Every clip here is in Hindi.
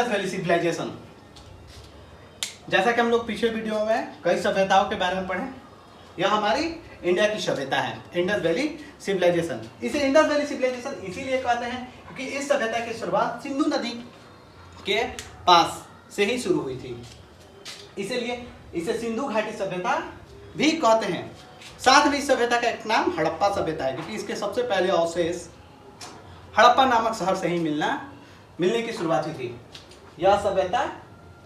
Valley civilisation. जैसा कि हम लोग पिछले वीडियो में कई सभ्यताओं के बारे में पढ़े, यह हमारी इंडिया की सभ्यता है, इंडस वैली सिविलाइजेशन। इसे इंडस वैली सिविलाइजेशन इसीलिए कहते हैं क्योंकि इस सभ्यता की शुरुआत सिंधु नदी के पास से ही शुरू हुई थी, इसीलिए इसे सिंधु घाटी सभ्यता भी कहते हैं। साथ में इस सभ्यता का एक नाम हड़प्पा सभ्यता है क्योंकि इसके सबसे पहले अवशेष हड़प्पा नामक शहर से ही मिलने की शुरुआत हुई थी। यह सभ्यता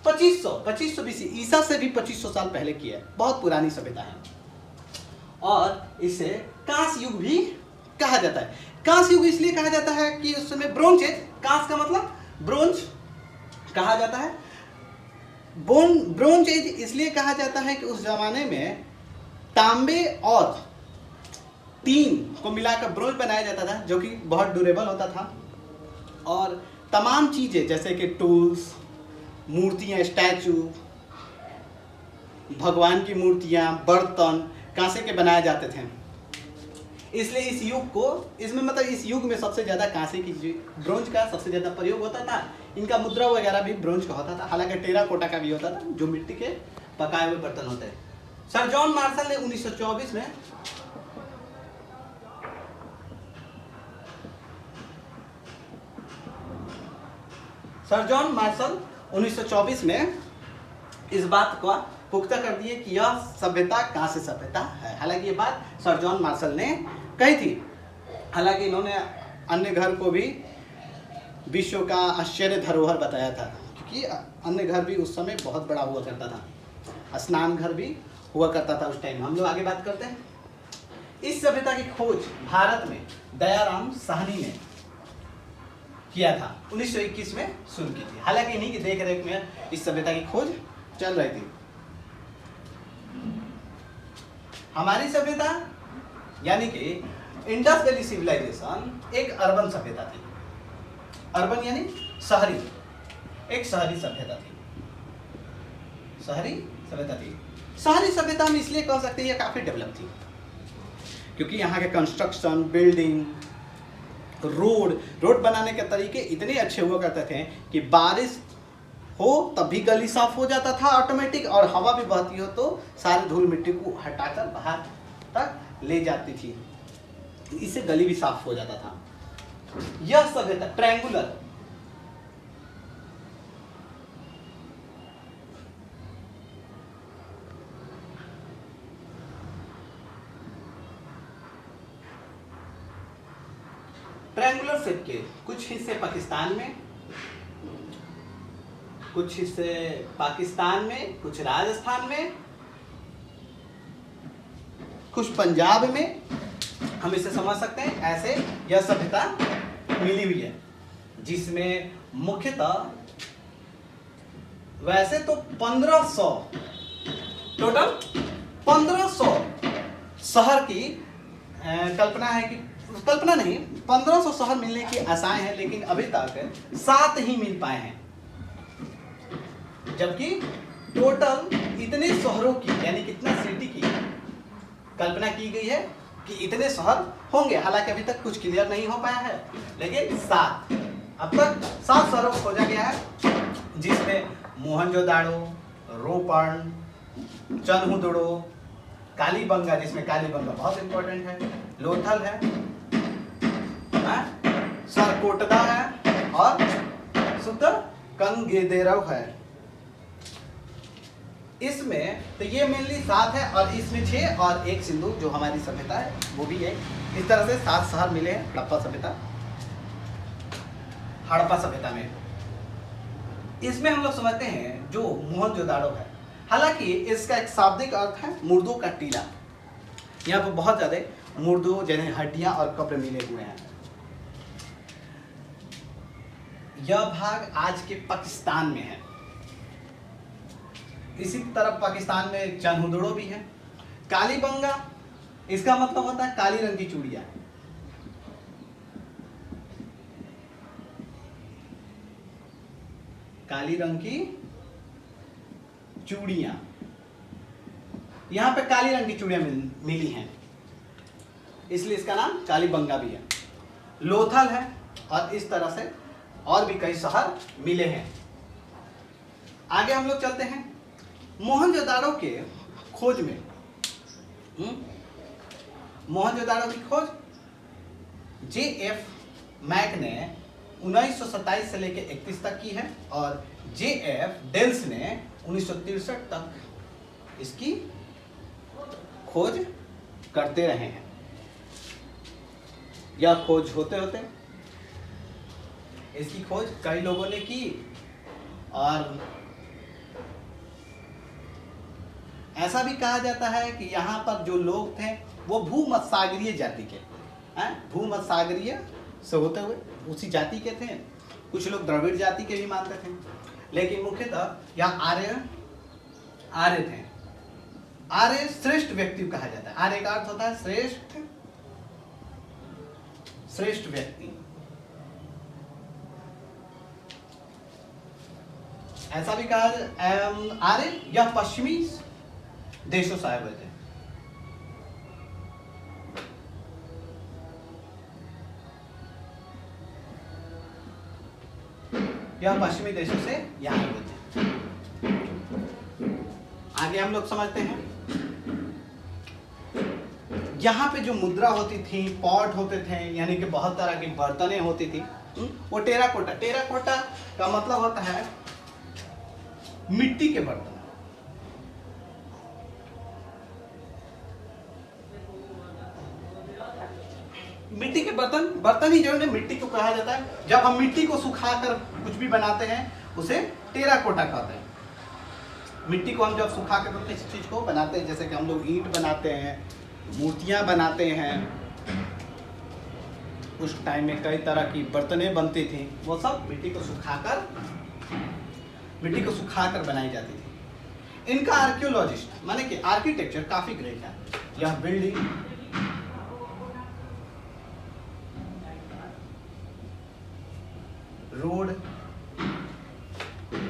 2500 बीसी ईसा से भी 2500 साल पहले की है, बहुत पुरानी सभ्यता है और इसे कांस्य युग भी कहा जाता है। कांस्य युग इसलिए कहा जाता है कि उस समय ब्रोंज एज, कांस्य का मतलब ब्रोंज कहा जाता है। ब्रोंज एज इसलिए कहा जाता है कि उस जमाने में तांबे और टीन को मिलाकर ब्रोंज बनाया जाता था, जो कि बहुत ड्यूरेबल होता था और तमाम चीजें जैसे कि टूल्स, मूर्तियां, स्टैचू, भगवान की मूर्तियां, बर्तन कांसे के बनाए जाते थे। इसलिए इस युग को इस युग में सबसे ज्यादा कांसे की ब्रोंज का सबसे ज्यादा प्रयोग होता था। इनका मुद्रा वगैरह भी ब्रोंज का होता था, हालांकि टेराकोटा का भी होता था, जो मिट्टी के पकाए हुए बर्तन होते हैं। सर जॉन मार्शल ने 1924 में इस बात को पुख्ता कर दिए कि यह सभ्यता कांस्य सभ्यता है। हालांकि ये बात सर जॉन मार्शल ने कही थी। हालांकि इन्होंने अन्य घर को भी विश्व का आश्चर्य धरोहर बताया था, क्योंकि अन्य घर भी उस समय बहुत बड़ा हुआ करता था, स्नान घर भी हुआ करता था उस टाइम। हम लोग आगे बात करते हैं। इस सभ्यता की खोज भारत में दयाराम साहनी ने किया था, 1921 में शुरू की थी। हालांकि इन्हीं की देख रेख में इस सभ्यता की खोज चल रही थी। हमारी सभ्यता यानी कि इंडस वैली सिविलाइजेशन एक अर्बन सभ्यता थी। अर्बन यानी शहरी, एक शहरी सभ्यता थी। शहरी सभ्यता में इसलिए कह सकते हैं ये काफी डेवलप थी क्योंकि यहाँ के कंस्ट्रक्शन, बिल्डिंग, रोड बनाने के तरीके इतने अच्छे हुआ करते थे कि बारिश हो तब भी गली साफ हो जाता था ऑटोमेटिक, और हवा भी बहती हो तो सारी धूल मिट्टी को हटाकर बाहर तक ले जाती थी, इससे गली भी साफ हो जाता था। यह सभ्यता ट्रायंगुलर शेप के कुछ हिस्से पाकिस्तान में, कुछ हिस्से पाकिस्तान में, कुछ राजस्थान में, कुछ पंजाब में, हम इसे समझ सकते हैं ऐसे यह सभ्यता मिली हुई है, जिसमें मुख्यतः वैसे तो 1500 टोटल 1500 शहर की कल्पना नहीं, 1500 शहर मिलने की आशाएं हैं, लेकिन अभी तक 7 ही मिल पाए हैं। जबकि टोटल इतने शहरों की यानी कितना सिटी की कल्पना की गई है कि इतने शहर होंगे। हालांकि अभी तक कुछ क्लियर नहीं हो पाया है, लेकिन 7 अब तक 7 शहरों को खोजा गया है, जिसमें मोहनजोदाड़ो, रोपण, चनहुदड़ो, कालीबंगा, जिसमें कालीबंगा बहुत इंपॉर्टेंट है, लोथल है, सरकोटदा है और कंगेदेरव है। इसमें तो ये मेनली 7 है और इसमें 6 और एक सिंधु जो हमारी सभ्यता है वो भी है। इस तरह से 7 शहर मिले हैं हड़प्पा सभ्यता में। इसमें हम लोग समझते हैं जो मोहनजोदाड़ो है, हालांकि इसका एक शाब्दिक अर्थ है मुर्दों का टीला। यहाँ पर बहुत ज्यादा मुर्दों जैसे हड्डियां और कब्र मिले हुए हैं। यह भाग आज के पाकिस्तान में है। इसी तरफ पाकिस्तान में चनहुदड़ो भी है। कालीबंगा, इसका मतलब होता है काली रंग की चूड़ियां। काली रंग की चूड़ियां, यहां पे काली रंग की चूड़ियां मिली हैं, इसलिए इसका नाम कालीबंगा भी है। लोथल है और इस तरह से और भी कई शहर मिले हैं। आगे हम लोग चलते हैं मोहनजोदाड़ो के खोज में। मोहनजोदाड़ो की खोज J.F. मैक ने 1927 से लेकर 31 तक की है और J.F. डेल्स ने 1963 तक इसकी खोज करते रहे हैं। यह खोज होते होते इसकी खोज कई लोगों ने की और ऐसा भी कहा जाता है कि यहाँ पर जो लोग थे वो भूमध्यसागरीय जाति के, भूमध्यसागरीय से होते हुए उसी जाति के थे। कुछ लोग द्रविड़ जाति के भी मानते थे, लेकिन मुख्यतः यहाँ आर्य थे। आर्य श्रेष्ठ व्यक्ति कहा जाता है। आर्य का अर्थ होता है श्रेष्ठ व्यक्ति। ऐसा भी कहा आर्य यह पश्चिमी देशों से आए हुए थे। यह पश्चिमी देशों से यहाँ आए हुए थे। आगे हम लोग समझते हैं यहाँ पे जो मुद्रा होती थी, पॉट होते थे, यानी कि बहुत तरह की बर्तनें होती थी, वो टेराकोटा। टेराकोटा का मतलब होता है मिट्टी के बर्तन। मिट्टी के बर्तन ही जो है मिट्टी को कहा जाता है। जब हम मिट्टी को सुखाकर कुछ भी बनाते हैं उसे टेराकोटा कहते हैं। मिट्टी को हम जब सुखा कर किसी चीज को बनाते हैं, जैसे कि हम लोग ईंट बनाते हैं, मूर्तियां बनाते हैं, उस टाइम में कई तरह की बर्तनें बनती थी, वो सब मिट्टी को सुखाकर बनाई जाती थी। इनका आर्कियोलॉजिस्ट माने कि आर्किटेक्चर काफी ग्रेट है। यह बिल्डिंग रोड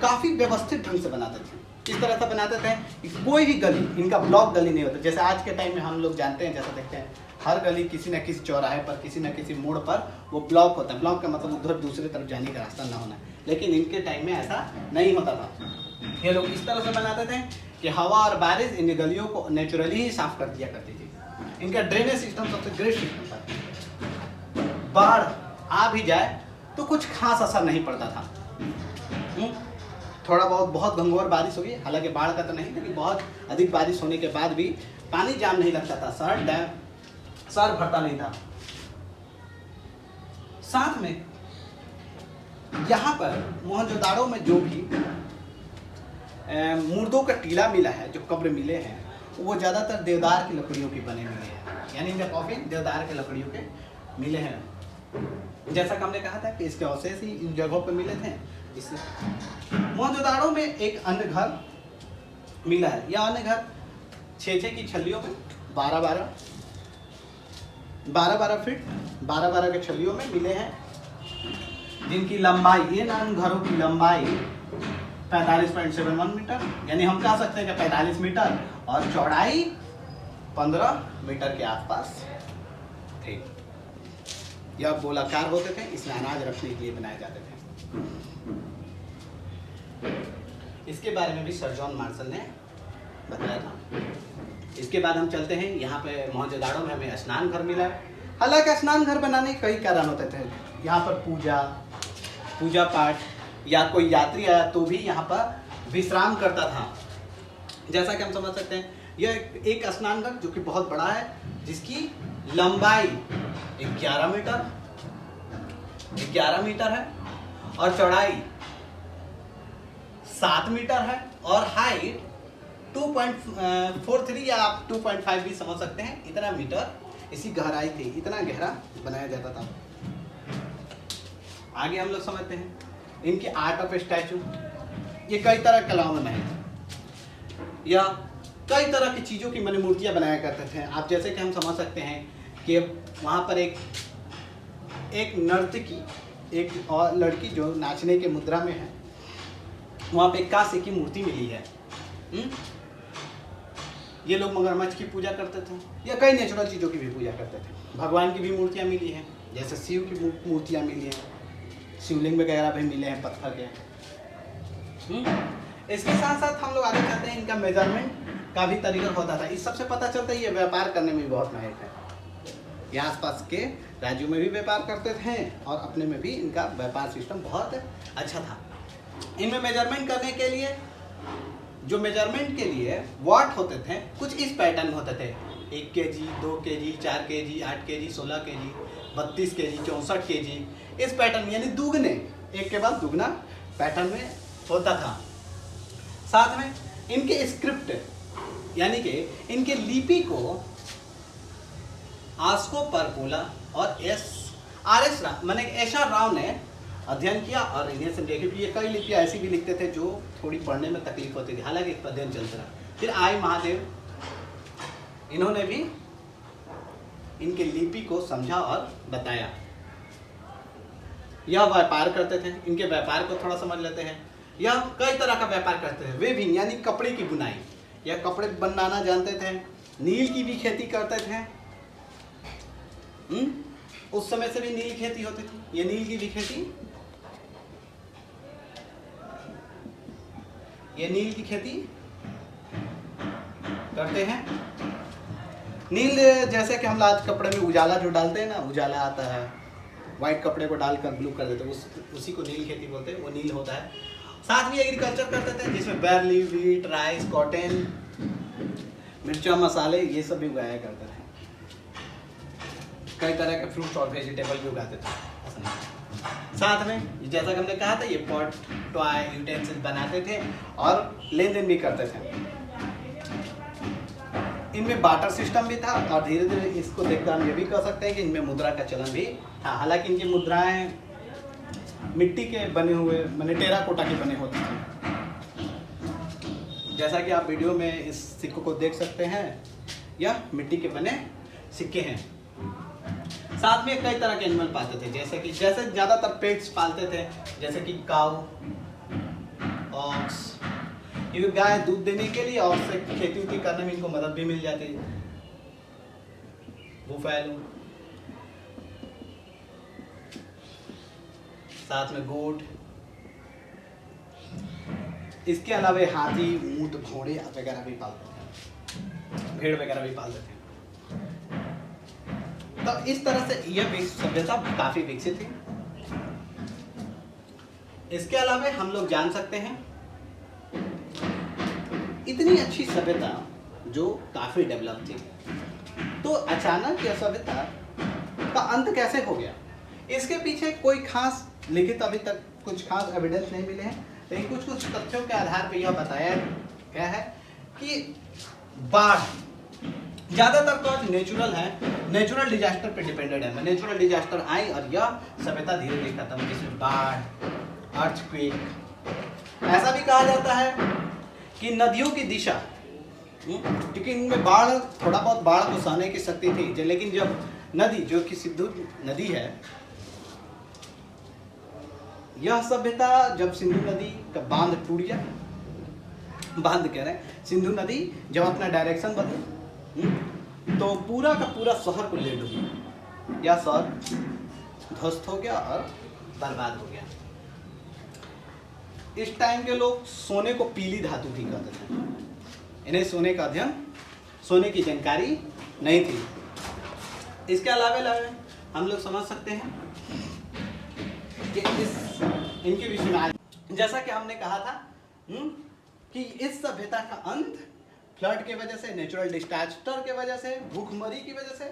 काफी व्यवस्थित ढंग से बनाते थे। किस तरह से बनाते थे कि कोई भी गली इनका ब्लॉक गली नहीं होता। जैसे आज के टाइम में हम लोग जानते हैं, जैसा देखते हैं हर गली किसी न किसी चौराहे पर, किसी न किसी मोड़ पर वो ब्लॉक होता है। ब्लॉक का मतलब उधर दूसरी तरफ जाने का रास्ता ना होना, लेकिन इनके टाइम में ऐसा नहीं होता था। ये लोग इस तरह से बनाते थे कि हवा और बारिश इन गलियों को नेचुरली ही साफ कर दिया करती थी। इनका ड्रेनेज सिस्टम सबसे ग्रेट सिस्टम था। बाढ़ आ भी जाए तो कुछ खास असर नहीं पड़ता था। थोड़ा बहुत घंघोर बारिश हुई, हालांकि बाढ़ का तो नहीं, लेकिन बहुत अधिक बारिश होने के बाद भी पानी जाम नहीं लगता था, सर भरता नहीं था। साथ में यहाँ पर मोहनजोदाड़ो में जो भी मुर्दों का टीला मिला है, जो कब्र मिले हैं, वो ज्यादातर देवदार की लकड़ियों के बने मिले हैं, यानी इनके कॉफिन देवदार के लकड़ियों के मिले हैं। जैसा कि हमने कहा था कि इसके अवशेष ही इन जगहों पर मिले थे। इसलिए मोहनजोदाड़ो में एक अन्य घर मिला है। यह अन्य घर 6 की छल्लियों में 12 फीट 12 के छल्लियों में मिले हैं, जिनकी लंबाई, इन अन्य घरों की लंबाई 45.71 मीटर, यानी हम कह सकते हैं कि 45 मीटर, और चौड़ाई 15 मीटर के आसपास थे। यह गोलाकार होते थे, इसमें अनाज रखने के लिए बनाए जाते थे। इसके बारे में भी सर जॉन मार्शल ने बताया था। इसके बाद हम चलते हैं, यहाँ पे मोहनजोदाड़ो में हमें स्नान घर मिला है। हालांकि स्नान घर बनाने के कई कारण होते थे। यहाँ पर पूजा पाठ, या कोई यात्री आया तो भी यहाँ पर विश्राम करता था। जैसा कि हम समझ सकते हैं, यह एक स्नान घर जो कि बहुत बड़ा है, जिसकी लंबाई 11 मीटर है और चौड़ाई 7 मीटर है, और हाइट 2.43 या आप 2.5 भी समझ सकते हैं, इतना मीटर इसकी गहराई थी। इतना गहरा बनाया जाता था। आगे हम लोग समझते हैं इनके आर्ट ऑफ स्टैचू। ये कई तरह के कलाओं में है, या कई तरह की चीज़ों की मैंने मूर्तियाँ बनाया करते थे। आप जैसे कि हम समझ सकते हैं कि वहाँ पर एक नर्तकी, एक और लड़की जो नाचने के मुद्रा में है, वहाँ पे एक कांसे की मूर्ति मिली है। ये लोग मगरमच्छ की पूजा करते थे, या कई नेचुरल चीज़ों की भी पूजा करते थे। भगवान की भी मूर्तियाँ मिली हैं, जैसे शिव की मूर्तियाँ मिली हैं, शिवलिंग वगैरह भी मिले हैं पत्थर के। इसके साथ साथ हम लोग आगे चलते हैं, इनका मेजरमेंट का भी तरीका होता था। इस सबसे पता चलता है ये व्यापार करने में भी बहुत माहिर है। ये आसपास के राज्यों में भी व्यापार करते थे और अपने में भी इनका व्यापार सिस्टम बहुत अच्छा था। इनमें मेजरमेंट करने के लिए, जो मेजरमेंट के लिए वाट होते थे कुछ इस पैटर्न में होते थे, 1 kg, 2 kg, 4 kg, 8 kg, 16 kg, 32 kg, 64 kg, इस पैटर्न यानी दुगने, एक के बाद दुगना पैटर्न में होता था। साथ में इनके स्क्रिप्ट यानी कि इनके लिपि को आस्को परपोला और RS राव मैंने SR राव ने अध्ययन किया और इन्हें से देखे भी ये कई लिपियाँ ऐसी भी लिखते थे जो थोड़ी पढ़ने में तकलीफ होती थी, हालांकि इस पर अध्ययन चलता रहा। फिर आई महादेव, इन्होंने भी इनके लिपि को समझा और बताया। यह व्यापार करते थे, इनके व्यापार को थोड़ा समझ लेते हैं। यह कई तरह का व्यापार करते थे। वेविंग यानी कपड़े की बुनाई, यह कपड़े बनाना जानते थे। नील की भी खेती करते थे। उस समय से भी नील खेती होती थी। ये नील की भी खेती, ये नील की खेती करते हैं। नील जैसे कि हम आज कपड़े में उजाला जो डालते हैं ना, उजाला आता है, व्हाइट कपड़े को डालकर ब्लू कर देते हैं, उसी को नील खेती बोलते हैं, वो नील होता है। साथ में एग्रीकल्चर करते थे जिसमें बैरली, व्हीट, राइस, कॉटन, मिर्चा, मसाले ये सब भी उगाया करते थे। कई तरह के फ्रूट्स और वेजिटेबल भी उगाते थे। साथ में जैसा कि हमने कहा था ये पॉट, टॉय, यूटेंसिल बनाते थे और लेन देन भी करते थे। इनमें बाटर सिस्टम भी था और धीरे धीरे इसको देखकर हम ये भी कह सकते हैं कि इनमें मुद्रा का चलन भी था। हालांकि इनकी मुद्राएं मिट्टी के बने हुए, माने टेराकोटा के बने होते थे। जैसा कि आप वीडियो में इस सिक्कों को देख सकते हैं, यह मिट्टी के बने सिक्के हैं। साथ में कई तरह के एनिमल पालते थे, जैसे ज़्यादातर पेट्स पालते थे, जैसे कि काऊ, ऑक्स। ये गाय दूध देने के लिए और से खेती उती करने में इनको मदद भी मिल जाती है। बुफैलो, साथ में गोट। इसके अलावा हाथी, ऊंट, घोड़े वगैरह भी पालते थे, भेड़ वगैरह भी पालते थे। तो इस तरह से यह सभ्यता काफी विकसित थी। इसके अलावा हम लोग जान सकते हैं इतनी अच्छी सभ्यता जो काफी डेवलप थी, तो अचानक यह सभ्यता का अंत कैसे हो गया, इसके पीछे कोई खास लिखित अभी तक कुछ खास एविडेंस नहीं मिले हैं, लेकिन कुछ तथ्यों के आधार पर यह बताया गया है कि बाढ़ ज्यादातर तो आज नेचुरल है, नेचुरल डिजास्टर पे डिपेंडेड है। नेचुरल डिजास्टर आई और यह सभ्यता धीरे धीरे खत्म हुई, जिसमें बाढ़, अर्थक्वेक। ऐसा भी कहा जाता है कि नदियों की दिशा, क्योंकि इनमें बाढ़, थोड़ा बहुत बाढ़ को सहने की शक्ति थी, लेकिन जब नदी, जो कि सिंधु नदी है, यह सभ्यता जब सिंधु नदी का बांध टूट गया, बांध कह रहे हैं, सिंधु नदी जब अपना डायरेक्शन बदली तो पूरा का पूरा शहर को ले डूबी, यह शहर ध्वस्त हो गया और बर्बाद हो गया। इस टाइम के लोग सोने को पीली धातु भी कहते थे। इन्हें सोने का अध्ययन, सोने की जानकारी नहीं थी। इसके अलावा हम लोग समझ सकते हैं कि इनके विषय में आज, जैसा कि हमने कहा था कि इस सभ्यता का अंत फ्लड की वजह से, नेचुरल डिजास्टर की वजह से, भूखमरी की वजह से,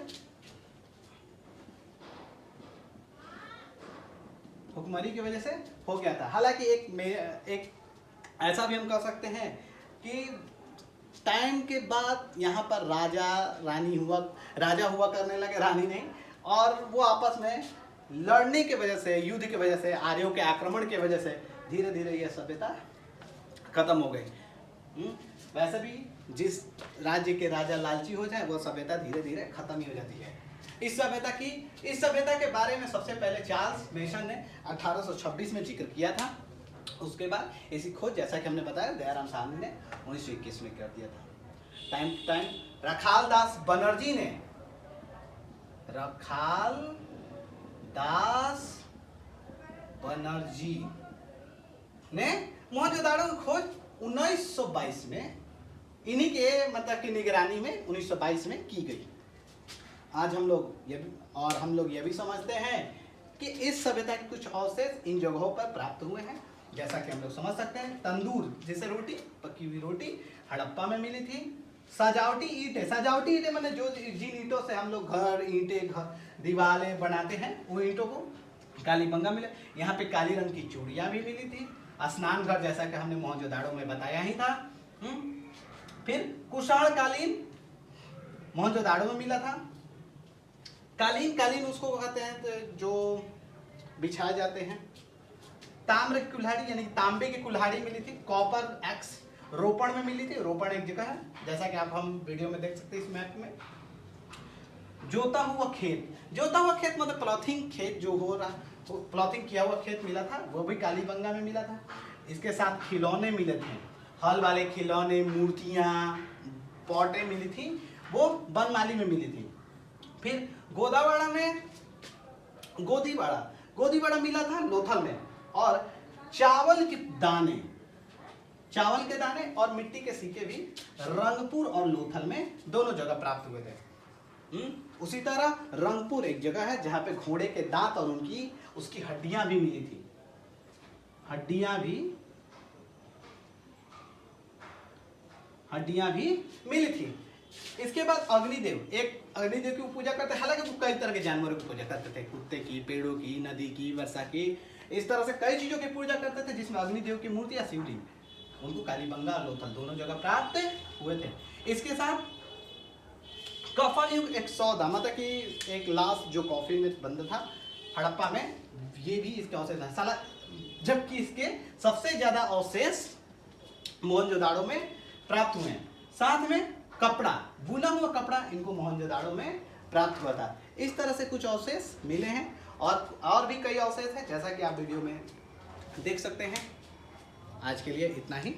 भूखमरी की वजह से हो गया था। हालांकि एक ऐसा भी हम कह सकते हैं कि टाइम के बाद यहाँ पर राजा हुआ करने लगे, रानी नहीं, और वो आपस में लड़ने की वजह से, युद्ध की वजह से, आर्यों के आक्रमण की वजह से धीरे धीरे यह सभ्यता खत्म हो गई। वैसे भी जिस राज्य के राजा लालची हो जाए, वो सभ्यता धीरे धीरे खत्म ही हो जाती है। इस सभ्यता के बारे में सबसे पहले चार्ल्स मेसन ने 1826 में जिक्र किया था। उसके बाद इसी खोज, जैसा कि हमने बताया, दयाराम साहनी ने 1921 में कर दिया था। Time to time Rakhaldas Banerjee ने मोहनजोदाड़ो की खोज 1922 में इन्हीं के मतलब की निगरानी में 1922 में की गई। आज हम लोग ये भी समझते हैं कि इस सभ्यता के कुछ अवशेष इन जगहों पर प्राप्त हुए हैं। जैसा कि हम लोग समझ सकते हैं, तंदूर जैसे रोटी, पकी हुई रोटी हड़प्पा में मिली थी। सजावटी ईंटें मैंने जो जिन ईंटों से हम लोग घर दीवारें बनाते हैं, वो ईंटों को कालीबंगा मिले। यहाँ पे काली रंग की चूड़ियाँ भी मिली थी। स्नान घर जैसा कि हमने मोहनजोदाड़ो में बताया ही था। फिर कुषाण कालीन मोहनजोदाड़ो में मिला था। कालीन उसको कहते हैं तो जो बिछाए जाते हैं। ताम्र की कुल्हाड़ी यानी तांबे की कुल्हाड़ी मिली थी। कॉपर एक्स रोपण में मिली थी। रोपण एक जगह है, जैसा कि आप हम वीडियो में देख सकते हैं इस मैप में। जोता हुआ खेत मतलब प्लॉथिंग खेत जो हो रहा, प्लॉथिंग किया हुआ खेत मिला था, वो भी कालीबंगा में मिला था। इसके साथ खिलौने मिले थे, हल वाले खिलौने, मूर्तियाँ, पॉटें मिली थी, वो बनमाली में मिली थी। फिर गोदावाड़ा में गोदीवाड़ा मिला था लोथल में। और चावल के दाने और मिट्टी के सिक्के भी रंगपुर और लोथल में दोनों जगह प्राप्त हुए थे। उसी तरह रंगपुर एक जगह है जहां पे घोड़े के दांत और उसकी हड्डियां भी मिली थी। हड्डियां भी मिली थी। इसके बाद अग्निदेव की पूजा करते, हालांकि वो कई तरह के जानवरों की पूजा करते थे, कुत्ते की, पेड़ों की, नदी की, वर्षा की, इस तरह से कई चीजों की पूजा करते थे, जिसमें अग्निदेव की मूर्ति या शिवलिंग उनको कालीबंगा और लोथल दोनों जगह प्राप्त हुए थे। इसके साथ कफन युग एक सौदा, मतलब कि एक लाश जो कॉफिन में बंद था हड़प्पा में, ये भी इसके अवशेष है साला। जबकि इसके सबसे ज्यादा अवशेष मोहनजोदाड़ो में प्राप्त हुए हैं। साथ में कपड़ा, बुना हुआ कपड़ा इनको मोहनजोदाड़ो में प्राप्त हुआ था। इस तरह से कुछ अवशेष मिले हैं और भी कई अवशेष हैं, जैसा कि आप वीडियो में देख सकते हैं। आज के लिए इतना ही।